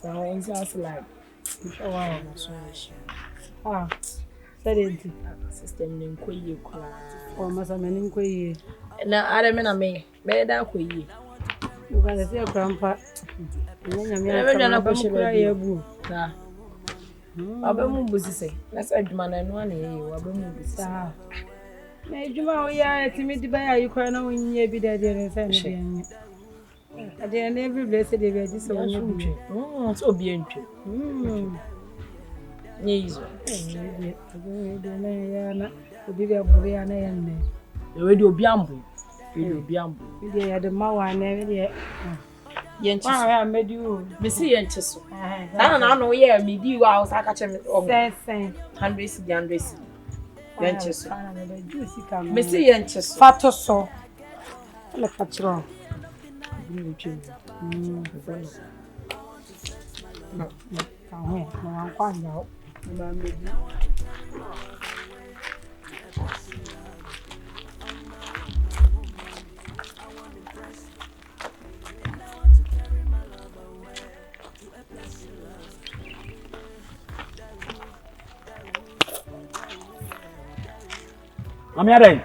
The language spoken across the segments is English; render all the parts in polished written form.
So it's just like wow. ah Said system in Koye Kula. or Masamanin Koye. Na Adamina me da Koye. You can see a grandpa. Na Yabu. Abamu busi say. That's a man and one here. Abamu busi. Na Juma, ya timid by you cry now in ye be there and send. At the end, every blessed day, this one. Oh, so be into. Yes. Be a Buriana and the radio Biambu. Radio Biambu. We had the Mawa and every Yench. I made you. Missy Yenches. I don't know, yeah, me do. I was like, I catch him. Hundreds, the hundreds. Yenches. Missy Yenches. Fato so. Look at you. No, I'm quite out. I'm here.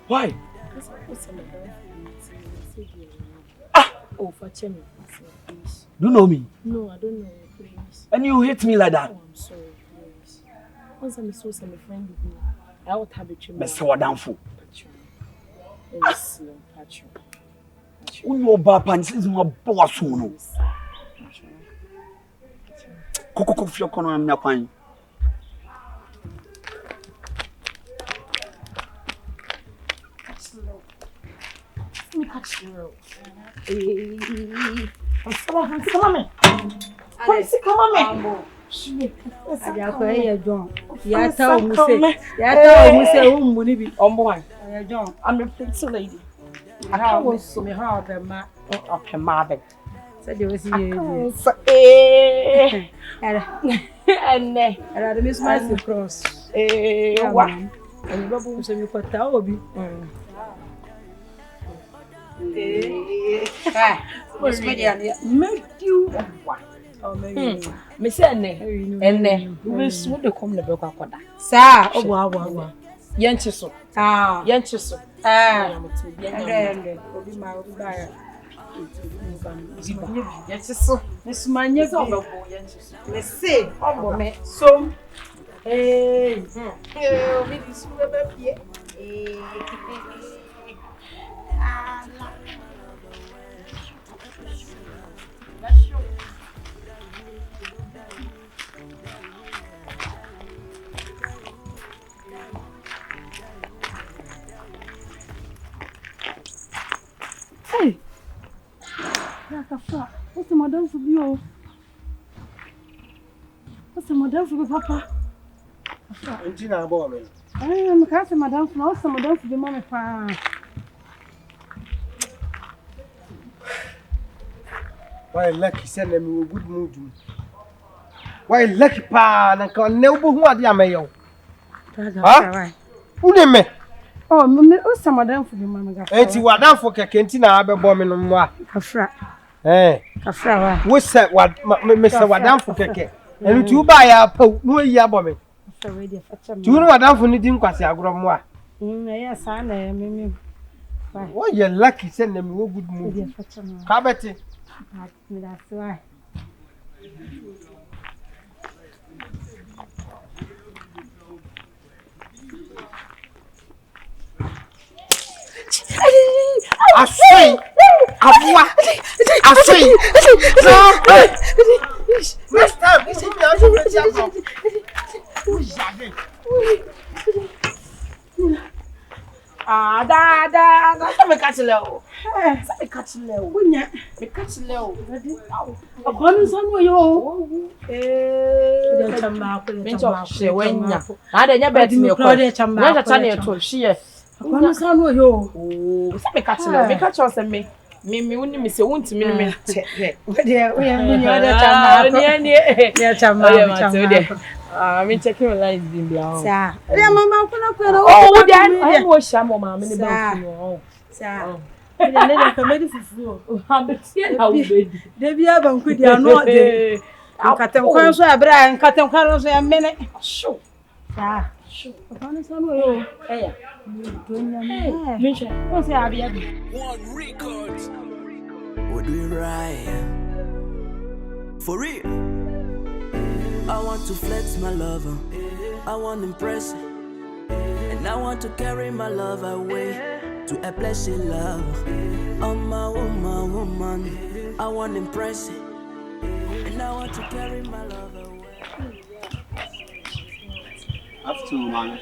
Why? Oh, for Chemi. Do you know me? No, I don't know. Please. And you hate me like that? Oh, I'm sorry. Please. Once I'm so some friend with me, I would have a chimney. Mr. Wadanfo. Yes, Patron. Uno Bapa is my boss. Coco Fiocono and Napan. I'm a pretty lady. I was me hard and my mother. Said there was and I miss my cross. What? And Babu said you put Taobi. What's make you what? Oh, maybe Miss Anne, and then we soon to come the Boca. Sir, oh, wow, Yanchiso. Yanchiso. Miss Mania, let's say, oh, me so. Hey, hey, what's the madam for you? What's the madam for Papa? Entina boy. I am a madam for also madam for the mommy. Why lucky send them a good mood. Why lucky pa and can never who are the amayo? Huh? Who name me? Oh, what's the madam for the mamma? Ain't you down for Cantina Abbey bombing on what? Afra. Eh, Afra. What's that? What Mr. Wadam for Keke? And you buy a po, no yabombing. Do you know what I'm for needing Quasiagromwa? Yes, I am. Why you're lucky send them a good mood. Cabety. That's why. I say, next time, this Me catch low. Say catch low. Punya. Me catch low. Akonu sanu yo. Me chama she wenya. Na de nya bet me ko. Na cha na to hwe. Akonu sanu yo. Oh, say me catch low. Me catch us me woni me se wonti me me che. We dey we dey chama. Dey chama. Me checking my lines in bia. Sa. Dey mama kuna kwero. Oh, dey I wo sha mo mama ne ba ku no. Sa. Nene kamedi fufu. Abetie na ubedi. Debi aba nkudi ano de. Nkatenkwan so abra nkatenkwan so ya mene. Sho. Sa. Papa so no yo. Eya. Minche. O se abia bi. One record. What do we write? For real. I want to flex my lover. I want to impress her. And I want to carry my love away to a place in love. Oh my woman. I want to impress her. And I want to carry my love away. Afternoon, man.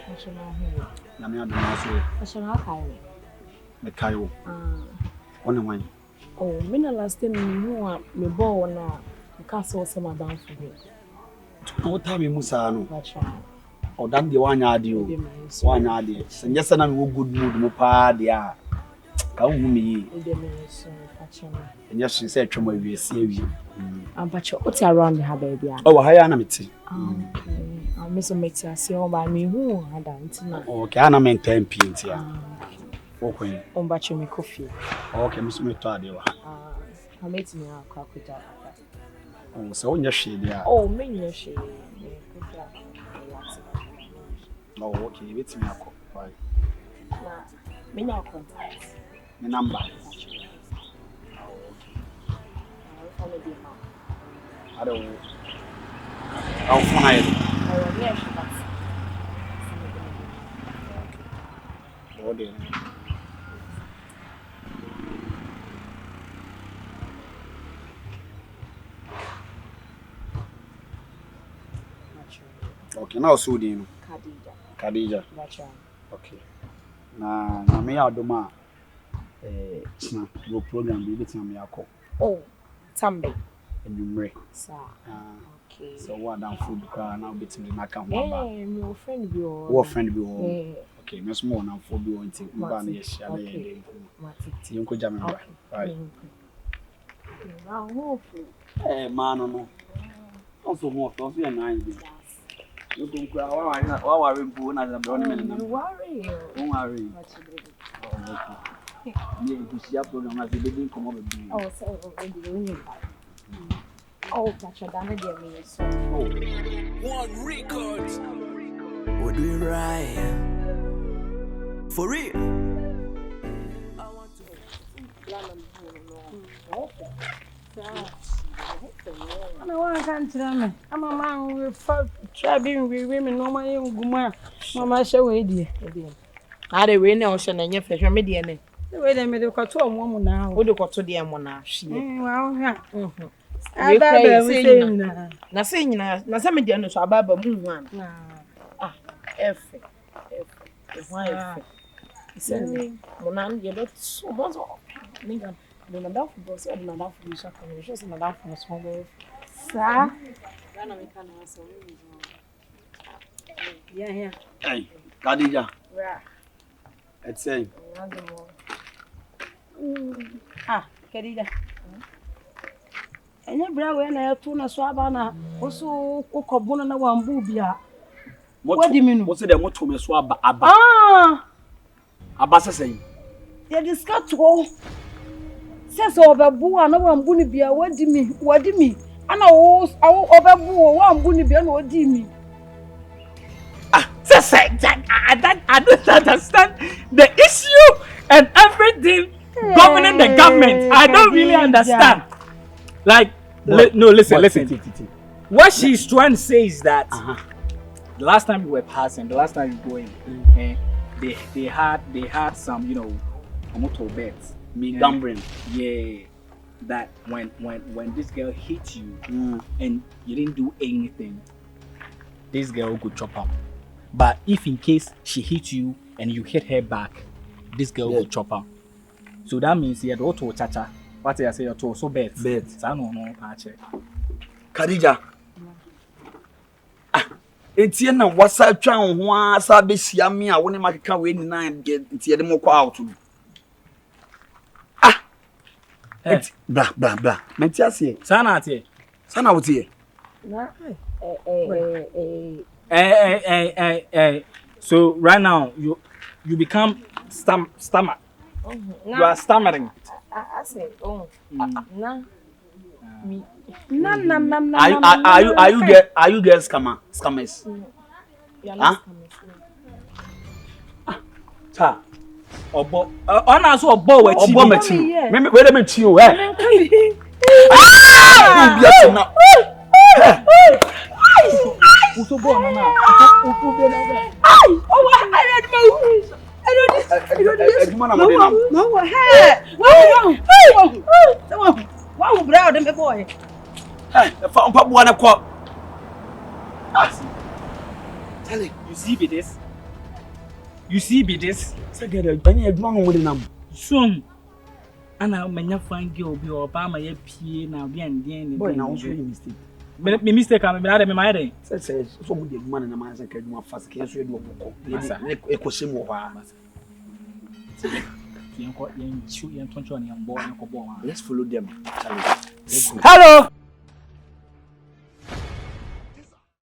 Na me ado na so. Ashana kai. Me kayo. One one. Oh, me na last time me ball na castle some down for me. No time mu sa no. That's O dan de wanya ade o. Wanya ade. Senye se na me good mood mo pa de a. Ka hu me yi. Enye so se atwa ma wie se awie. Abacho, what's around the baby? Oh, ha ya na meti. Okay. I miss a meti ase o ba me hu ada ntina. Okay, ana me ntem pint ya. Okay. Ombacho me coffee. Okay, musu me to ade wa. I meti me akwa kuta. Oh, so onya hwe dia. Oh, me nya hwe. No, okay, beti me akọ. Bye. Na me nya contact. Me number. I don't know. I'll find it. Oh, yeah, Oh, dear. Okay, now so do you Khadija. That's right. Okay. Na me adoma na your program be bit na me akọ. Oh, Tambe. Enumre. Sir. Okay. So what down food car now bit me na kan ho ba. My friend be o. Wo friend be ho. Okay, me small na food be o nti mba na ye share na ye dey. Ti yonko jam me. Right. Now hope. Man no. Also more so you na yin. You go kwa wa worry bu na the brown men na. Worry. Don't worry. Okay. Me go share program as dey dey come up be. Oh, so oh, Pacha, damn dear me, so. One record. What do we write? For real. I want to. Ana wa kan tira me. Ama ma we fa try be we me no ma yen guma. Mama hye we die. Ade we na o hye na nye fehwe me de ne. We dey me dey kwato omo mu na. Wo de kwato de mo na hye. Wa wo ha. Aba ba we say nyina. Na say nyina, na say me de no so aba ba mu hu an. Ah, efe. Why efe? Say mo na ye do so mo so. Ninga, no na da football, so na da football so kan. We just na da football so go. Sa. Na me kan na so we. Yeah. Hey, Khadija. Right. It's saying. Khadija. Enye bra we na yeto na so aba na oso kokobuna na wambu bia. Wadi minu. Mo se de moto me so aba. Aba sesey. Ye discuss to. Sese obabu na wambu ni bia wadi mi. Ana wo obabu wambu ni bia na wadi mi. I don't understand the issue and everything governing the government. I don't really understand. Like, listen. What she's trying to say is that the last time you were passing, the last time you were going, they had some, motor bets. Me gambling. Yeah. That when this girl hit you and you didn't do anything, this girl could chop up. But if in case she hit you and you hit her back, this girl will chop her. So that means you had auto chacha. What I say auto so bet. I no patch. Khadija. Enti na wasa twa ho asa be sia me a woni makeka we ni na enti ye de mo kwa out. Blah. Menti ase. Sana ate. Sana wotie. Na So right now you become stammer. You are stammering. I say, oh, na. Me. Are you girls scammers? Huh? Ta. Obo. Ona so obo we chi. Obo machi. Me wait a minute you eh. Uso bo na na. Wow, bro, them boy. Hey, papa buana kwa. Tell you see be this. You see be this. Say get any adwuma no wodi nam. Soon. Ana manya fine girl bi oba ma ye pie na bi anden. Boy na also mistake. Me mistake am me na me my dey. Say so mo dey adwuma na man say ka adwuma fast ke so e do okoko. E ko se mo ha. Yen toncho na yan bo na ko bo. Let's follow them. Hello.